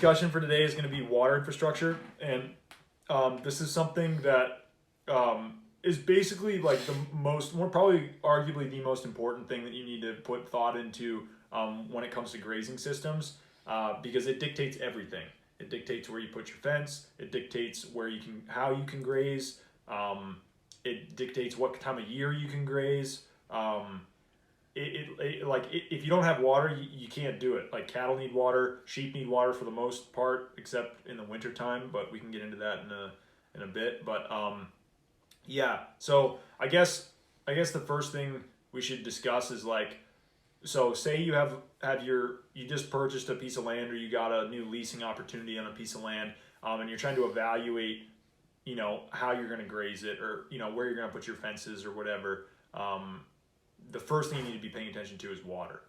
Discussion for today is going to be water infrastructure, and this is something that is basically like probably arguably the most important thing that you need to put thought into when it comes to grazing systems, because it dictates everything. It dictates where you put your fence. It dictates how you can graze. It dictates what time of year you can graze. If you don't have water, you can't do it. Like cattle need water, sheep need water for the most part, except in the winter time. But we can get into that in a bit. But yeah. So I guess the first thing we should discuss is like, so say you you just purchased a piece of land, or you got a new leasing opportunity on a piece of land, and you're trying to evaluate, how you're going to graze it, or where you're going to put your fences or whatever. The first thing you need to be paying attention to is water.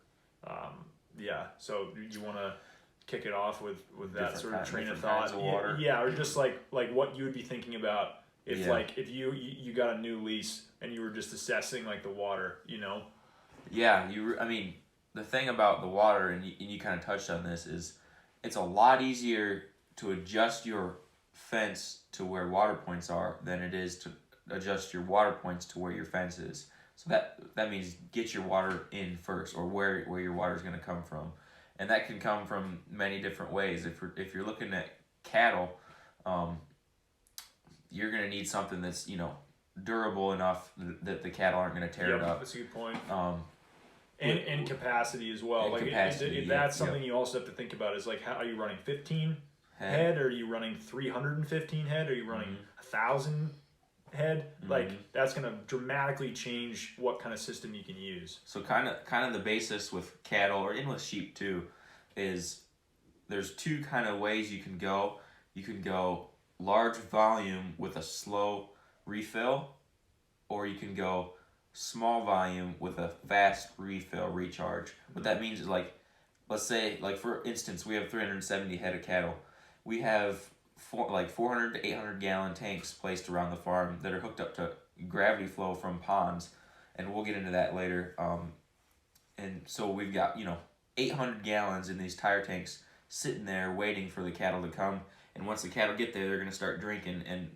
So you want to kick it off with that sort of train of thought? Water. Yeah, or just like what you would be thinking about if if you got a new lease and you were just assessing like the water, Yeah, the thing about the water, and you kind of touched on this, is it's a lot easier to adjust your fence to where water points are than it is to adjust your water points to where your fence is. So that means get your water in first, or where your water is going to come from, and that can come from many different ways. If you're looking at cattle, you're going to need something that's durable enough that the cattle aren't going to tear it up. That's a good point. And capacity as well. Like if that's something you also have to think about, is like, how are you running 15 head? Or are you running 315 head? Are you running 1,000 head? Like that's going to dramatically change what kind of system you can use. So kind of the basis with cattle, or even with sheep too, is there's two kind of ways you can go. You can go large volume with a slow refill, or you can go small volume with a fast refill recharge. What that means is, like, let's say, like for instance, we have 370 head of cattle. We have 400 to 800 gallon tanks placed around the farm that are hooked up to gravity flow from ponds, and we'll get into that later. And so we've got 800 gallons in these tire tanks sitting there waiting for the cattle to come. And once the cattle get there, they're going to start drinking. And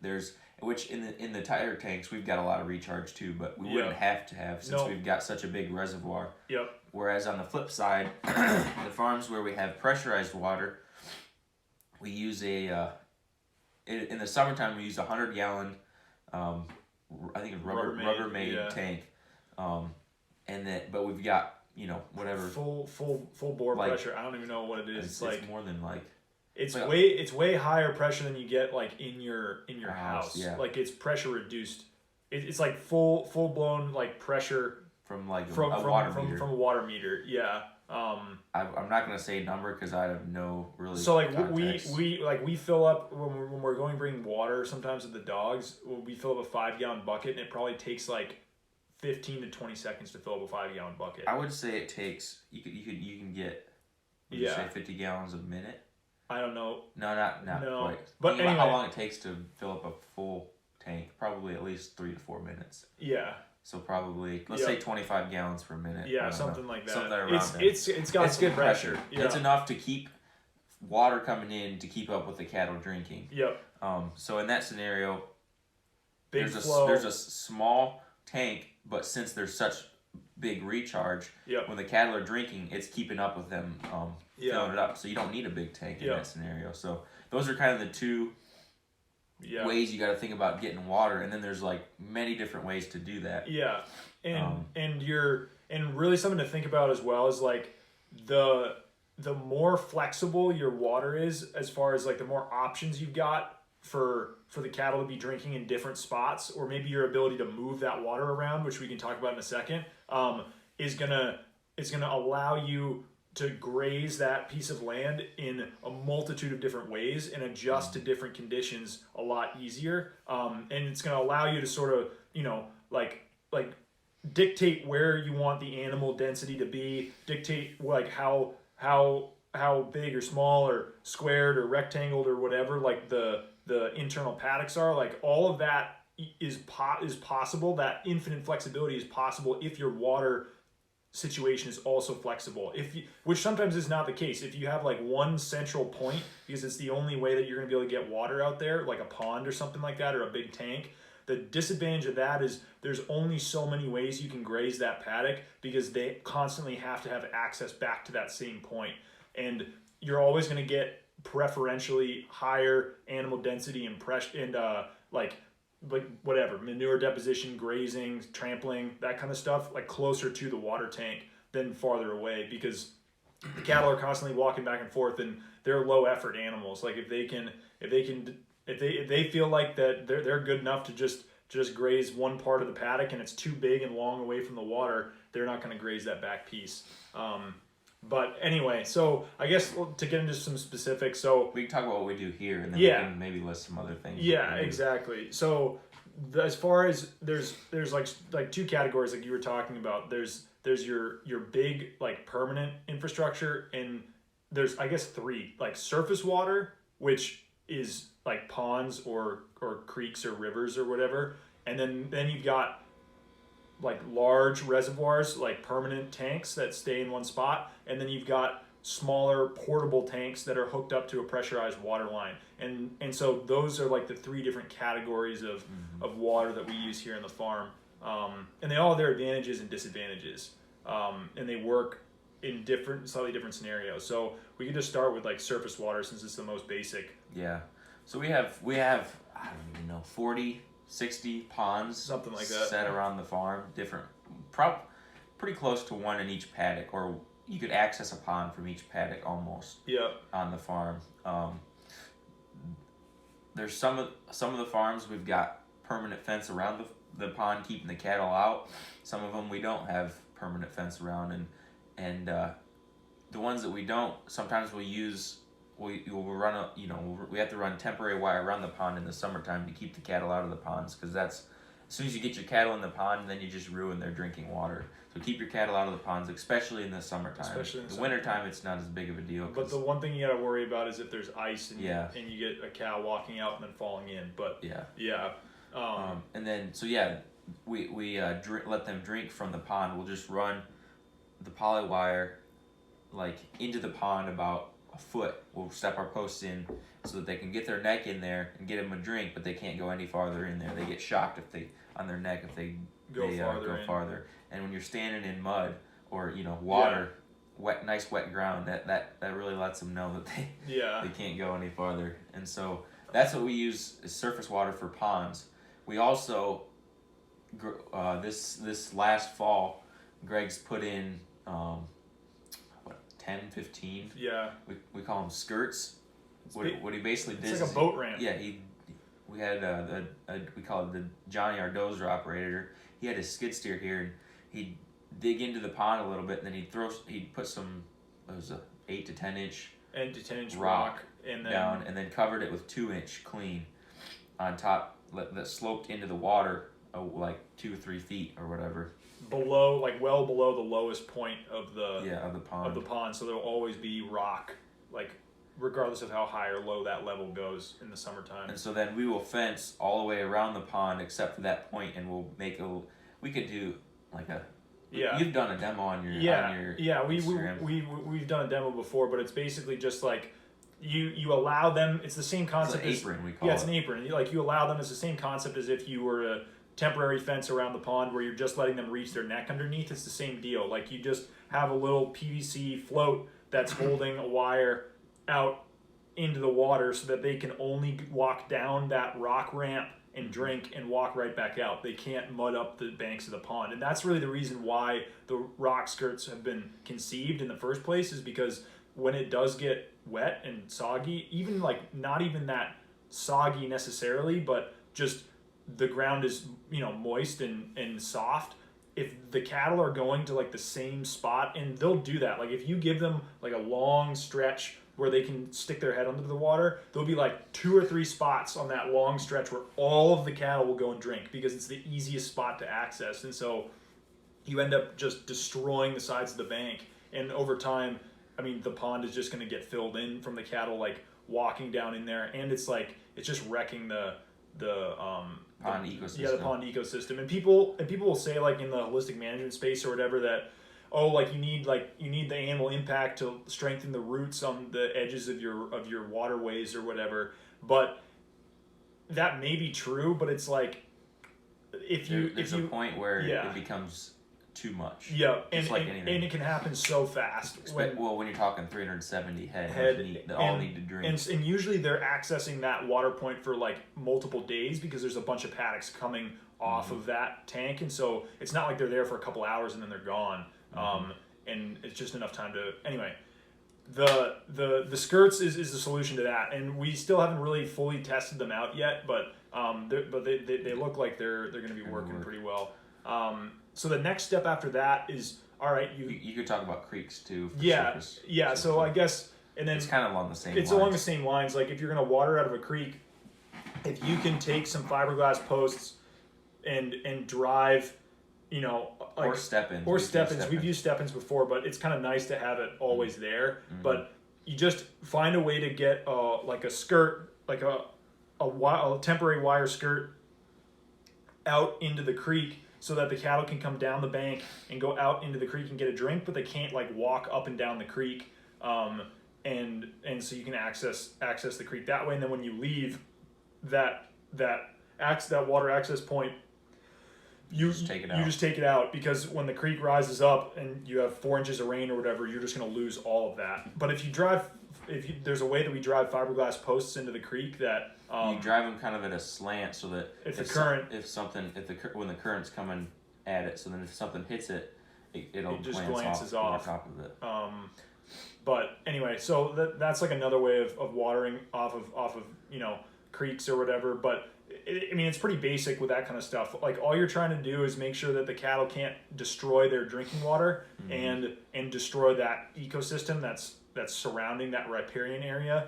which in the tire tanks, we've got a lot of recharge too, but we wouldn't have to have, since we've got such a big reservoir. Yep. Whereas on the flip side, the farms where we have pressurized water, we use in the summertime, we use a 100 gallon, I think it's Rubbermaid tank. But we've got, whatever. Full bore pressure. I don't even know what it is. It's more than it's way higher pressure than you get like in your house. Yeah. Like it's pressure reduced. It's like full blown like pressure from a water meter. Yeah. I'm not gonna say a number because I have no really. So like context. we fill up when we're going to bring water sometimes with the dogs. We fill up a 5-gallon bucket, and it probably takes like 15 to 20 seconds to fill up a 5-gallon bucket. I would say it takes you can get you say 50 gallons a minute. I don't know. No, not quite. But anyway, how long it takes to fill up a full tank? Probably at least 3 to 4 minutes. Yeah. So probably let's say 25 gallons per minute. Yeah, something like that. Something around there. It's got good pressure. Yeah. It's enough to keep water coming in to keep up with the cattle drinking. Yep. So in that scenario, there's a small tank, but since there's such big recharge, when the cattle are drinking, it's keeping up with them filling it up. So you don't need a big tank in that scenario. So those are kind of the two ways you got to think about getting water, and then there's like many different ways to do that. Yeah, and really something to think about as well is like the more flexible your water is, as far as like the more options you've got for the cattle to be drinking in different spots, or maybe your ability to move that water around, which we can talk about in a second, is gonna allow you to graze that piece of land in a multitude of different ways and adjust to different conditions a lot easier. And it's going to allow you to sort of, like dictate where you want the animal density to be, dictate like how big or small or squared or rectangled or whatever, like the internal paddocks are. Like all of that is possible. That infinite flexibility is possible if your water situation is also flexible. Which sometimes is not the case. If you have like one central point, because it's the only way that you're going to be able to get water out there, like a pond or something like that, or a big tank. The disadvantage of that is there's only so many ways you can graze that paddock because they constantly have to have access back to that same point. And you're always going to get preferentially higher animal density and like whatever, manure deposition, grazing, trampling, that kind of stuff, like closer to the water tank than farther away, because the cattle are constantly walking back and forth and they're low effort animals. Like if they feel like that they're good enough to just graze one part of the paddock and it's too big and long away from the water, they're not going to graze that back piece. But anyway, so I guess to get into some specifics, so we can talk about what we do here, and then we can maybe list some other things. Yeah, exactly. So as far as there's like two categories like you were talking about. There's your big like permanent infrastructure, and there's I guess three, like surface water, which is like ponds or creeks or rivers or whatever, and then you've got like large reservoirs, like permanent tanks that stay in one spot, and then you've got smaller portable tanks that are hooked up to a pressurized water line, and so those are like the three different categories of water that we use here in the farm, and they all have their advantages and disadvantages, and they work in slightly different scenarios. So we can just start with like surface water since it's the most basic. Yeah, so we have I don't even know 40-60 ponds, something like that, set around the farm, different, pretty close to one in each paddock, or you could access a pond from each paddock almost. Yeah. On the farm, there's some of the farms we've got permanent fence around the pond keeping the cattle out. Some of them we don't have permanent fence around, and the ones that we don't, sometimes we'll run we have to run temporary wire around the pond in the summertime to keep the cattle out of the ponds, because that's as soon as you get your cattle in the pond, then you just ruin their drinking water. So keep your cattle out of the ponds, especially in the summertime. The wintertime, it's not as big of a deal. But the one thing you got to worry about is if there's ice and you get a cow walking out and then falling in. But and then we let them drink from the pond. We'll just run the poly wire like into the pond about a foot. We'll step our posts in so that they can get their neck in there and get them a drink, but they can't go any farther in there. They get shocked on their neck if they go farther. And when you're standing in mud or water, nice wet ground, that really lets them know that they can't go any farther. And so that's what we use as surface water for ponds. We also this last fall, Greg's put in 10, 15. Yeah. We call them skirts. What he basically did. It's like a boat ramp. Yeah, we had we call it the Johnny, our dozer operator. He had his skid steer here, and he'd dig into the pond a little bit, and then he'd put some, it was a 8 to 10 inch rock and then down, and then covered it with 2-inch clean on top that sloped into the water like 2 or 3 feet or whatever. Below, like well below the lowest point of the pond. So there'll always be rock, like regardless of how high or low that level goes in the summertime. And so then we will fence all the way around the pond except for that point, and we'll make we could do like a. Yeah. You've done a demo on your Instagram. We've done a demo before, but it's basically just like you allow them. It's the same concept. It's an apron. We call it. Yeah, it's an apron. Like you allow them. It's the same concept as if you were to temporary fence around the pond where you're just letting them reach their neck underneath. It's the same deal. Like you just have a little PVC float that's holding a wire out into the water so that they can only walk down that rock ramp and drink and walk right back out. They can't mud up the banks of the pond. And that's really the reason why the rock skirts have been conceived in the first place, is because when it does get wet and soggy, even like not even that soggy necessarily, but just the ground is, moist and soft. If the cattle are going to like the same spot, and they'll do that. Like if you give them like a long stretch where they can stick their head under the water, there'll be like 2 or 3 spots on that long stretch where all of the cattle will go and drink because it's the easiest spot to access. And so you end up just destroying the sides of the bank. And over time, the pond is just going to get filled in from the cattle like walking down in there, and it's just wrecking the pond ecosystem. Yeah, the pond ecosystem. And people will say like in the holistic management space or whatever that oh, like you need the animal impact to strengthen the roots on the edges of your waterways or whatever. But that may be true, but it's like there's a point where it becomes too much. Yeah, anything. And it can happen so fast. When you're talking 370 head that all need to drink. And usually they're accessing that water point for like multiple days because there's a bunch of paddocks coming off of that tank, and so it's not like they're there for a couple hours and then they're gone. And it's just enough time to anyway. The skirts is the solution to that, and we still haven't really fully tested them out yet, but they look like they're going to be working pretty well. So the next step after that is, all right, you could talk about creeks too. Surface. So I guess, and then it's kind of along the same. It's along the same lines. Like if you're going to water out of a creek, if you can take some fiberglass posts and drive, like, or step-ins. We've used step-ins before, but it's kind of nice to have it always there. But you just find a way to get like a skirt, like a temporary wire skirt out into the creek so that the cattle can come down the bank and go out into the creek and get a drink, but they can't like walk up and down the creek. And so you can access the creek that way. And then when you leave that water access point, you just take it out, because when the creek rises up and you have 4 inches of rain or whatever, you're just going to lose all of that. But there's a way that we drive fiberglass posts into the creek that you drive them kind of at a slant so that when the current's coming at it, so then if something hits it just glances off top of it. But anyway, so that's like another way of watering off of creeks or whatever. But it's pretty basic with that kind of stuff. Like all you're trying to do is make sure that the cattle can't destroy their drinking water and destroy that ecosystem that's surrounding that riparian area.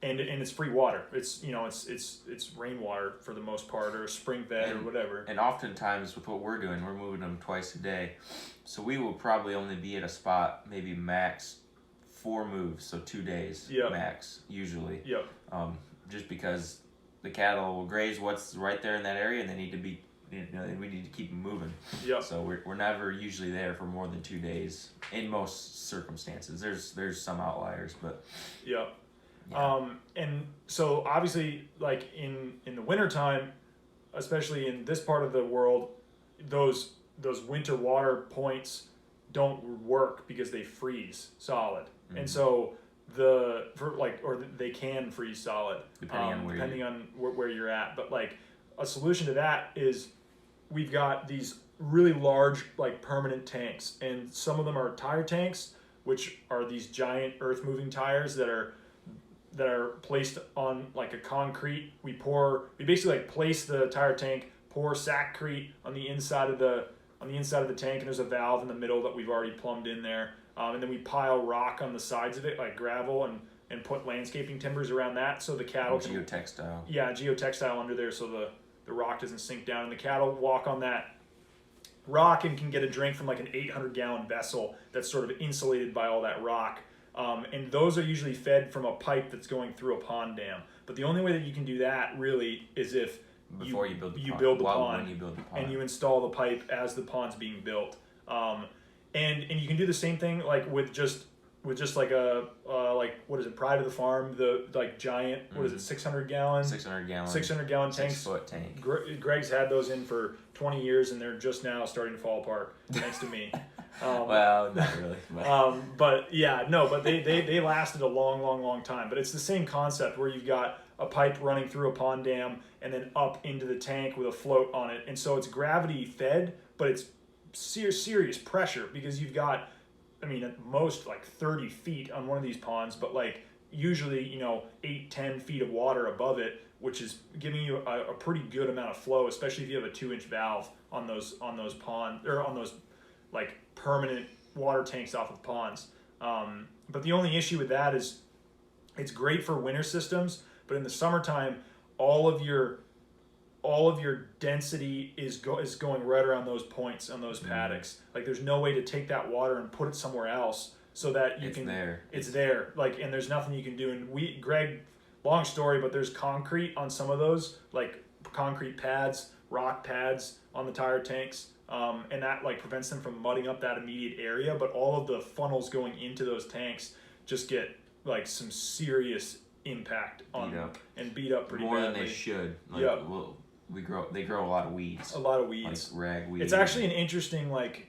And it's free water. It's it's rainwater for the most part, or spring fed or whatever. And oftentimes with what we're doing, we're moving them twice a day, so we will probably only be at a spot maybe max 4 moves, so 2 days max usually. Just because the cattle will graze what's right there in that area, and they need to be, we need to keep them moving. So we're never usually there for more than 2 days in most circumstances. There's some outliers, but and so obviously, like in the wintertime, especially in this part of the world, those winter water points don't work because they freeze solid. And so they can freeze solid depending on where you're at. But like a solution to that is we've got these really large like permanent tanks, and some of them are tire tanks, which are these giant earth moving tires that are placed on like a concrete. We basically like place the tire tank, pour sackcrete on the inside of the tank, and there's a valve in the middle that we've already plumbed in there. And then we pile rock on the sides of it, like gravel, and put landscaping timbers around that, so the cattle geotextile under there, so the rock doesn't sink down, and the cattle walk on that rock and can get a drink from like an 800-gallon vessel that's sort of insulated by all that rock. And those are usually fed from a pipe that's going through a pond dam. But the only way that you can do that really is if you build the pond and you install the pipe as the pond's being built. And you can do the same thing like with just like a like what is it, Pride of the Farm, the like giant 600 gallon tanks, 6-foot tank. Greg's had those in for 20 years and they're just now starting to fall apart thanks to me. Well, not really. But they lasted a long time. But it's the same concept where you've got a pipe running through a pond dam and then up into the tank with a float on it, and so it's gravity fed, but it's serious pressure, because you've got, at most like 30 feet on one of these ponds, but like usually 8-10 feet of water above it, which is giving you a pretty good amount of flow, especially if you have a 2-inch valve on those ponds, or on those like permanent water tanks off of ponds. But the only issue with that is it's great for winter systems, but in the summertime, all of your density is going right around those points on those paddocks. Like there's no way to take that water and put it somewhere else so that it's there. Like, and there's nothing you can do. And Greg, long story, but there's concrete on some of those, like concrete pads, rock pads on the tire tanks. and that like prevents them from mudding up that immediate area. But all of the funnels going into those tanks just get like some serious impact on them and beat up pretty more badly. than they should. Like, yeah, they grow a lot of weeds. A lot of weeds, like ragweed. It's actually an interesting like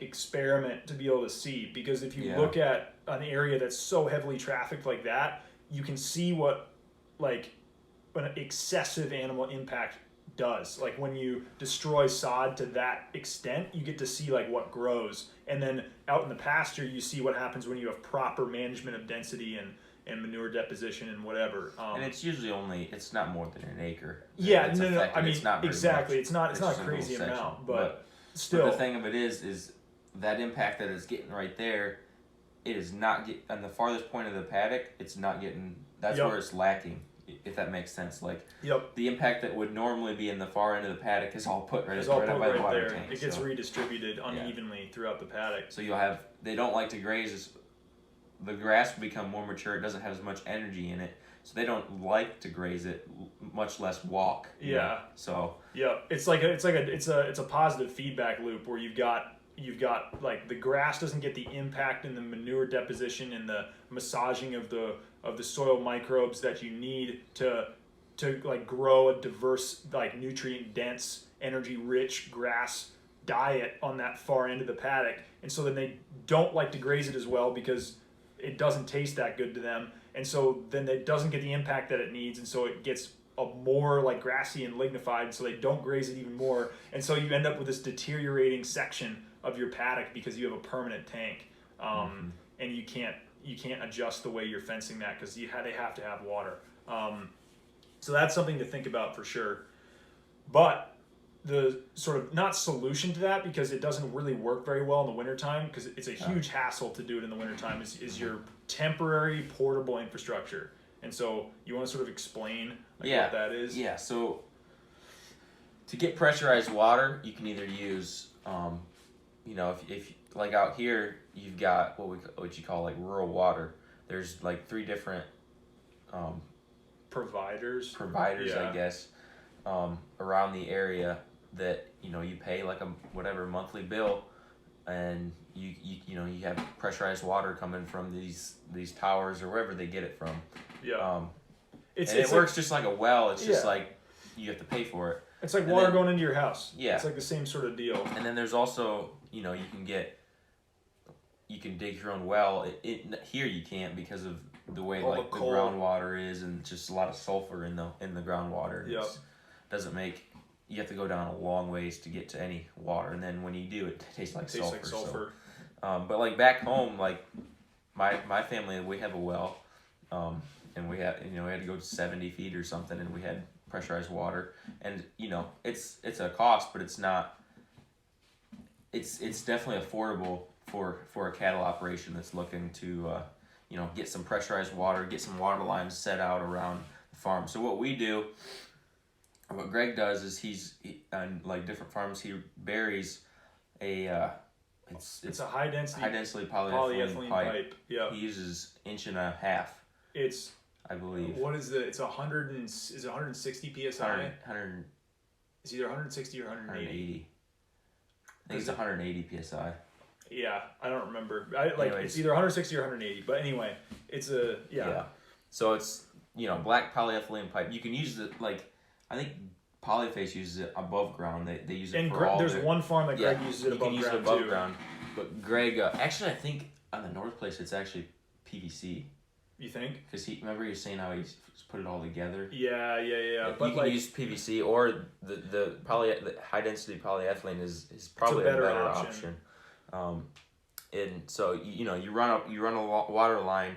experiment to be able to see, because if you look at an area that's so heavily trafficked like that, you can see what like an excessive animal impact does. Like when you destroy sod to that extent, you get to see like what grows, and then out in the pasture you see what happens when you have proper management of density and manure deposition and whatever. And it's usually it's not more than an acre. Yeah, it's no. I mean, it's not exactly. Much. It's not a crazy amount, but still. But the thing of it is that impact that it's getting right there, it is not on the farthest point of the paddock. It's not getting. That's where it's lacking. If that makes sense, like the impact that would normally be in the far end of the paddock is all put right by the water there. tank. It gets redistributed unevenly throughout the paddock. So they don't like to graze. The grass will become more mature. It doesn't have as much energy in it, so they don't like to graze it, much less walk. Yeah. So. It's a positive feedback loop where you've got like the grass doesn't get the impact and the manure deposition and the massaging of the soil microbes that you need to like grow a diverse, like nutrient dense, energy rich grass diet on that far end of the paddock. And so then they don't like to graze it as well because it doesn't taste that good to them, and so then it doesn't get the impact that it needs, and so it gets a more like grassy and lignified, so they don't graze it even more, and so you end up with this deteriorating section of your paddock because you have a permanent tank, and you can't adjust the way you're fencing that because they have to have water. So that's something to think about for sure. But the sort of not solution to that, because it doesn't really work very well in the wintertime because it's a huge hassle to do it in the wintertime, is your temporary portable infrastructure. And so you want to sort of explain what that is? Yeah, so to get pressurized water, you can either use, if like out here, you've got what you call like rural water. There's like 3 different providers, I guess, around the area that you pay like a whatever monthly bill, and you have pressurized water coming from these towers or wherever they get it from. It works just like a well. It's just like you have to pay for it. It's like water going into your house. Yeah, it's like the same sort of deal. And then there's also you can dig your own well. Here you can't because of the way like the groundwater is, and just a lot of sulfur in the groundwater. Doesn't make. You have to go down a long ways to get to any water, and then when you do, it tastes like sulfur. So, but like back home, like my family, we have a well, and we had we had to go 70 feet or something, and we had pressurized water, and it's a cost, but it's not. It's definitely affordable for a cattle operation that's looking to get some pressurized water, get some water lines set out around the farm. So what we do. What Greg does is he on like different farms he buries it's a high density polyethylene pipe. Yeah. He uses 1.5 inches. It's I believe. What is it's 160 psi? 100. It's either 160 or 180. 180. I think it's 180 psi. Yeah, I don't remember. It's either 160 or 180. But anyway, it's yeah. So it's black polyethylene pipe. You can use it like. I think Polyface uses it above ground. They use it for all. There's one farm that Greg uses it above ground. You can use it above ground. But Greg, actually, I think on the north place it's actually PVC. You think? Because remember you were saying how he put it all together. Yeah. But you can use PVC or the high density polyethylene is probably a better option. And so you run a water line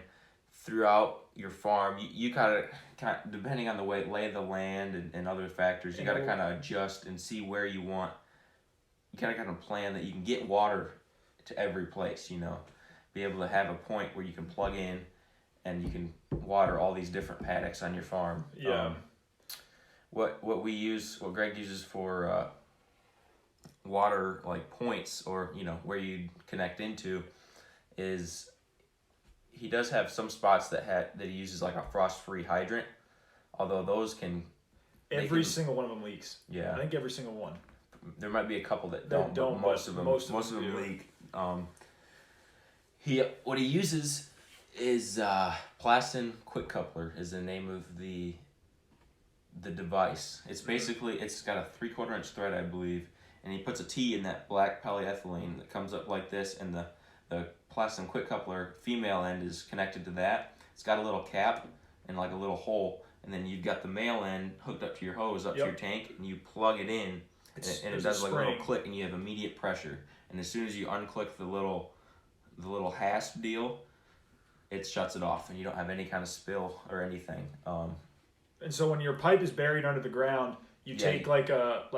throughout your farm. You gotta kind of, depending on the lay of the land and other factors, you gotta kind of adjust and see where you want. You gotta kind of plan that you can get water to every place. Be able to have a point where you can plug in and you can water all these different paddocks on your farm. What Greg uses for water like points or where you connect into is he does have some spots that he uses like a frost-free hydrant, although those can single one of them leaks. Yeah, I think every single one. There might be a couple that don't, but most of them do. leak. What he uses is Plastin Quick Coupler is the name of the device. It's basically it's got a 3/4 inch thread, I believe, and he puts a T in that black polyethylene that comes up like this, and the Plastin Quick Coupler female end is connected to that. It's got a little cap and like a little hole, and then you've got the male end hooked up to your hose up to your tank, and you plug it in, and it does like a little click, and you have immediate pressure. And as soon as you unclick the little hasp deal, it shuts it off, and you don't have any kind of spill or anything. And so when your pipe is buried under the ground, you take like a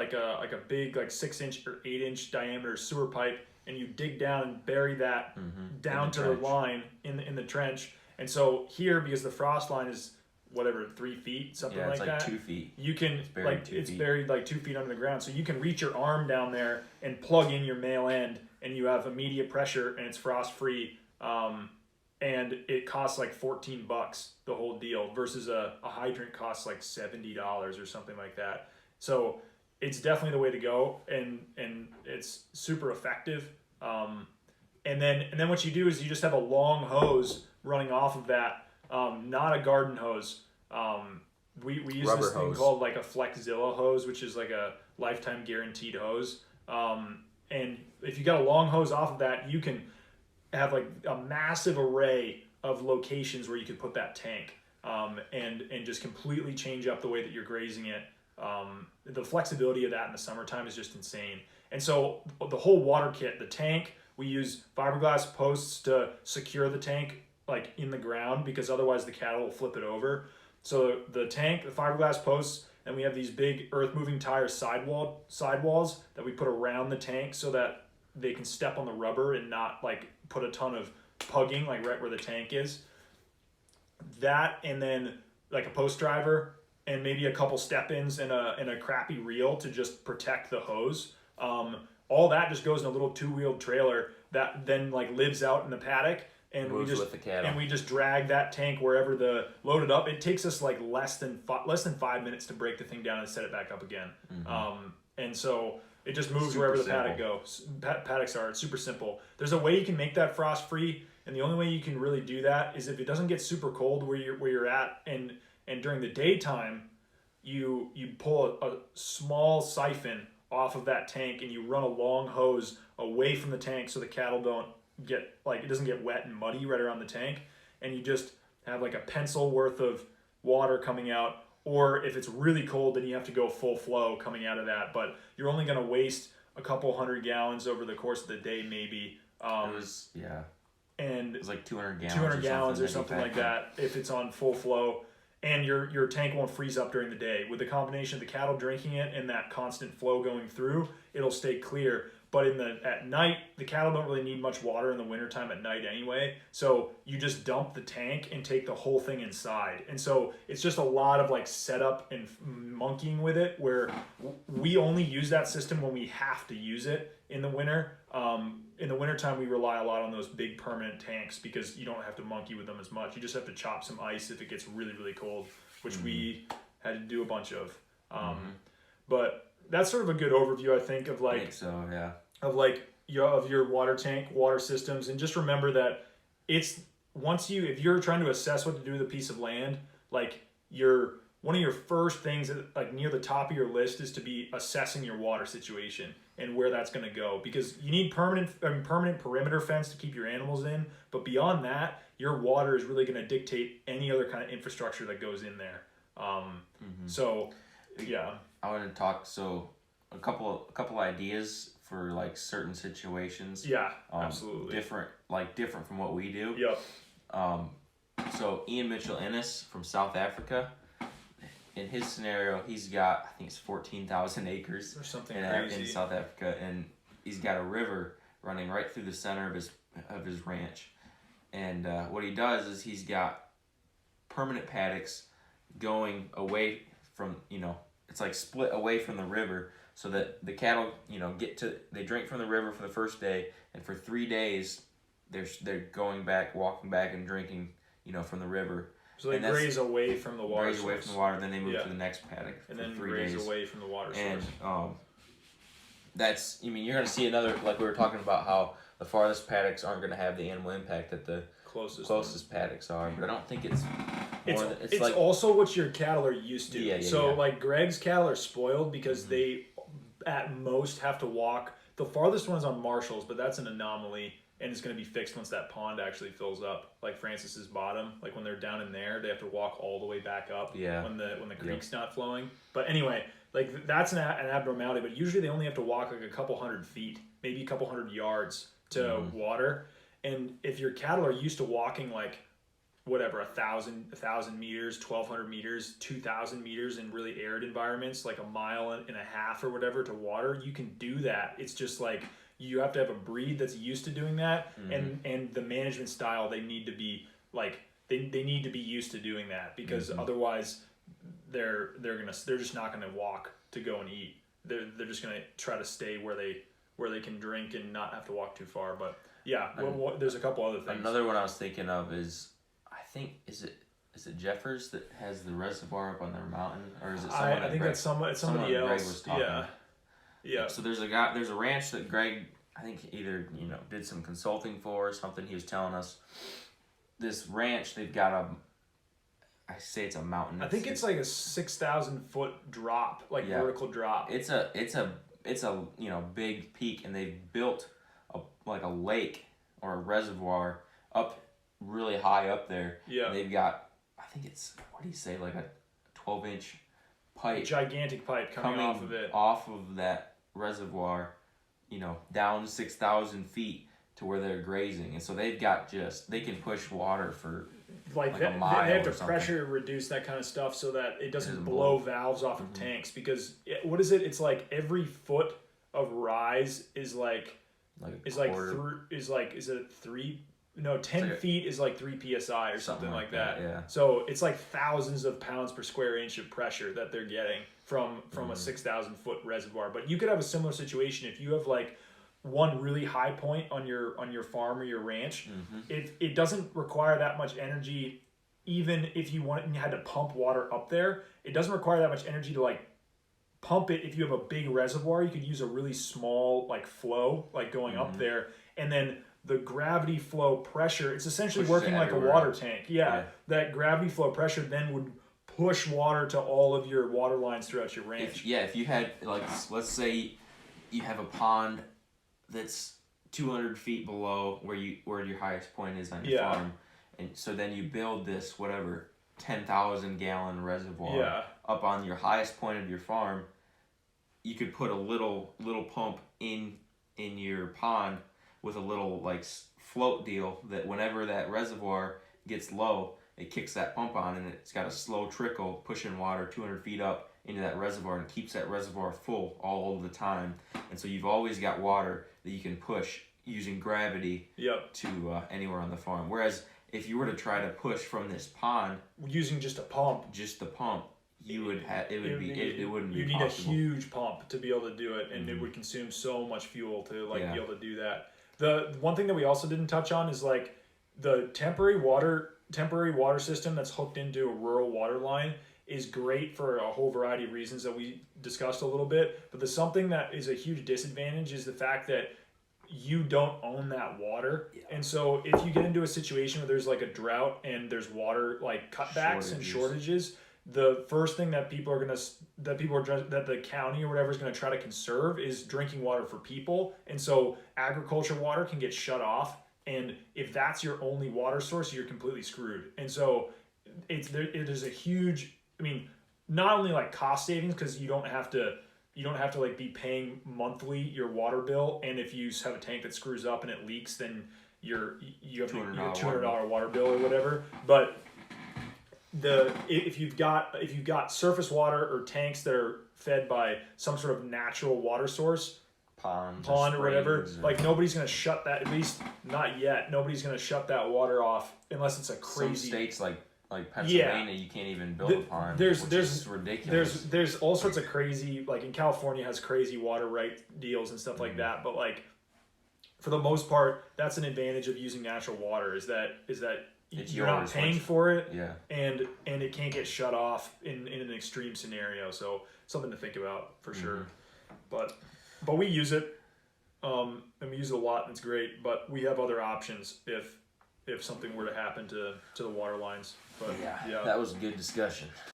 big 6-inch or 8-inch diameter sewer pipe, and you dig down and bury that down to the line in the trench. And so here, because the frost line is 3 feet, something like that. 2 feet. You can it's buried like 2 feet under the ground, so you can reach your arm down there and plug in your male end, and you have immediate pressure, and it's frost free. And it costs like $14 the whole deal, versus a hydrant costs like $70 or something like that. So it's definitely the way to go, and it's super effective. And then what you do is you just have a long hose running off of that, not a garden hose. We use Rubber this thing hose called like a Flexzilla hose, which is like a lifetime guaranteed hose. And if you got a long hose off of that, you can have like a massive array of locations where you could put that tank, and just completely change up the way that you're grazing it. The flexibility of that in the summertime is just insane. And so the whole water kit, the tank, we use fiberglass posts to secure the tank like in the ground, because otherwise the cattle will flip it over. So the tank, the fiberglass posts, and we have these big earth moving tire sidewalls that we put around the tank so that they can step on the rubber and not like put a ton of pugging like right where the tank is. That, and then like a post driver and maybe a couple step-ins and a crappy reel to just protect the hose. All that just goes in a little 2-wheeled trailer that then like lives out in the paddock, and we just drag that tank wherever loaded up. It takes us like less than 5 minutes to break the thing down and set it back up again. And so it just moves wherever the paddock goes. Paddocks are. It's super simple. There's a way you can make that frost free, and the only way you can really do that is if it doesn't get super cold where you're at, and during the daytime, you pull a small siphon off of that tank, and you run a long hose away from the tank so the cattle don't get it doesn't get wet and muddy right around the tank, and you just have like a pencil worth of water coming out. Or if it's really cold, then you have to go full flow coming out of that. But you're only going to waste a couple 100 gallons over the course of the day, maybe. It was like 200 gallons. 200 gallons or something like that if it's on full flow. And your tank won't freeze up during the day. With the combination of the cattle drinking it and that constant flow going through, it'll stay clear. But at night, the cattle don't really need much water in the wintertime at night anyway. So you just dump the tank and take the whole thing inside. And so it's just a lot of like setup and monkeying with it, where we only use that system when we have to use it in the winter. In the wintertime, we rely a lot on those big permanent tanks because you don't have to monkey with them as much. You just have to chop some ice if it gets really, really cold, which we had to do a bunch of. But that's sort of a good overview, I think, of like, of your water tank, water systems. And just remember that if you're trying to assess what to do with a piece of land, like one of your first things like near the top of your list is to be assessing your water situation and where that's going to go, because you need permanent perimeter fence to keep your animals in. But beyond that, your water is really going to dictate any other kind of infrastructure that goes in there. So yeah. I want to talk a couple ideas for like certain situations. Yeah, absolutely. Different from what we do. Yep. So Ian Mitchell Innes from South Africa, in his scenario, he's got, I think it's 14,000 acres or something crazy in South Africa, and he's got a river running right through the center of his ranch. And what he does is he's got permanent paddocks going away from, it's like split away from the river, so that the cattle, they drink from the river for the first day, and for 3 days, they're walking back and drinking, from the river. So they graze away from the water. Graze away from the water, and then they move to the next paddock and then 3 graze days. away from the water source. And that's, I mean, you're going to see another, like we were talking about how the farthest paddocks aren't going to have the animal impact that the closest paddocks are, but I don't think it's more it's like, also what your cattle are used to. Yeah. Like Greg's cattle are spoiled because they at most have to walk. The farthest one's on Marshalls, but that's an anomaly, and it's going to be fixed once that pond actually fills up. Like Francis's bottom, like when they're down in there, they have to walk all the way back up when the creek's not flowing. But anyway, like that's an abnormality, but usually they only have to walk like a couple hundred feet, maybe a couple hundred yards to water. And if your cattle are used to walking like whatever, 1,000 meters, 1,200 meters, 2,000 meters in really arid environments, like a mile and a half or whatever to water, you can do that. It's just like you have to have a breed that's used to doing that, and the management style, they need to be like they need to be used to doing that, because otherwise they're just not gonna walk to go and eat. They're just gonna try to stay where they can drink and not have to walk too far. But yeah, there's a couple other things. Another one I was thinking of is, I think, is it Jeffers that has the reservoir up on their mountain, or is it someone? I think that's somebody else. Greg was talking. Yeah. So there's a ranch that Greg, I think, either did some consulting for or something. He was telling us this ranch, they've got I say it's a mountain. I think it's like a 6,000 foot drop, vertical drop. It's a big peak, and they've built a lake or a reservoir up really high up there. Yeah. They've got, I think it's, what do you say, like a 12-inch pipe. Gigantic pipe coming off of it. Off of that reservoir, down 6,000 feet to where they're grazing. And so they've got they can push water for like a mile. They have to pressure reduce that kind of stuff so that it doesn't blow valves off of tanks, because what is it? It's like every foot of rise is like 10 feet is like 3 psi or something like that. Yeah. So it's like thousands of pounds per square inch of pressure that they're getting from a 6,000 foot reservoir. But you could have a similar situation if you have like one really high point on your farm or your ranch. It doesn't require that much energy. Even if you had to pump water up there, it doesn't require that much energy to like pump it. If you have a big reservoir, you could use a really small like flow like going up there, and then the gravity flow pressure, it's essentially working like a water tank. Yeah, that gravity flow pressure then would push water to all of your water lines throughout your ranch. If you had, like, let's say you have a pond that's 200 feet below where your highest point is on your farm, and so then you build this 10,000 gallon reservoir up on your highest point of your farm, you could put a little pump in your pond with a little like float deal that whenever that reservoir gets low, it kicks that pump on, and it's got a slow trickle pushing water 200 feet up into that reservoir, and keeps that reservoir full all the time. And so you've always got water that you can push using gravity to anywhere on the farm. Whereas if you were to try to push from this pond using just a pump, you would have it wouldn't be you need possible. a huge pump to be able to do it, and it would consume so much fuel to be able to do that. The one thing that we also didn't touch on is like the temporary water system that's hooked into a rural water line is great for a whole variety of reasons that we discussed a little bit. But something that is a huge disadvantage is the fact that you don't own that water. And so if you get into a situation where there's like a drought and there's water like cutbacks and shortages, the first thing that that the county or whatever is going to try to conserve is drinking water for people. And so agriculture water can get shut off, and if that's your only water source, you're completely screwed. And so it is a huge, not only like cost savings, because you don't have to like be paying monthly your water bill, and if you have a tank that screws up and it leaks, then you have a $200 water bill or whatever. But if you've got surface water or tanks that are fed by some sort of natural water source, pond or whatever, like nobody's gonna shut that, at least not yet. Nobody's gonna shut that water off unless it's a crazy. Some states like Pennsylvania, you can't even build a pond. Which is ridiculous. There's all sorts of crazy, like in California has crazy water right deals and stuff like that. But like for the most part, that's an advantage of using natural water is that you're not paying for it, and it can't get shut off in an extreme scenario. So something to think about for sure. But But we use it, and we use it a lot, and it's great. But we have other options if something were to happen to the water lines. But Yeah, that was a good discussion.